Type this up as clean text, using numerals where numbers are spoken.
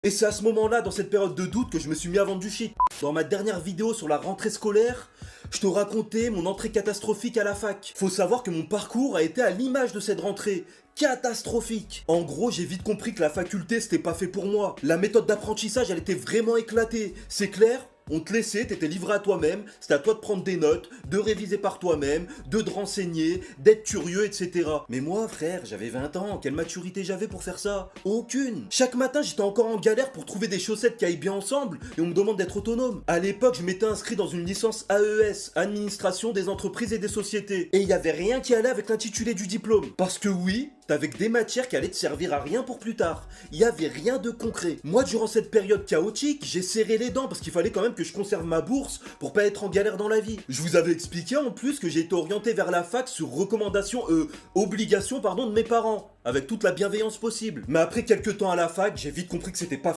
Et c'est à ce moment-là, dans cette période de doute, que je me suis mis à vendre du shit. Dans ma dernière vidéo sur la rentrée scolaire, je te racontais mon entrée catastrophique à la fac. Faut savoir que mon parcours a été à l'image de cette rentrée. Catastrophique. En gros, j'ai vite compris que la faculté, c'était pas fait pour moi. La méthode d'apprentissage, elle était vraiment éclatée. C'est clair ? On te laissait, t'étais livré à toi-même, c'était à toi de prendre des notes, de réviser par toi-même, de te renseigner, d'être curieux, etc. Mais moi, frère, j'avais 20 ans, quelle maturité j'avais pour faire ça? Aucune. Chaque matin, j'étais encore en galère pour trouver des chaussettes qui aillent bien ensemble, et on me demande d'être autonome. À l'époque, je m'étais inscrit dans une licence AES, Administration des entreprises et des sociétés. Et il y avait rien qui allait avec l'intitulé du diplôme. Parce que oui, t'avais que des matières qui allaient te servir à rien pour plus tard. Il y avait rien de concret. Moi, durant cette période chaotique, j'ai serré les dents parce qu'il fallait quand même que je conserve ma bourse pour pas être en galère dans la vie. Je vous avais expliqué en plus que j'ai été orienté vers la fac sur obligation de mes parents, avec toute la bienveillance possible. Mais après quelques temps à la fac, j'ai vite compris que c'était pas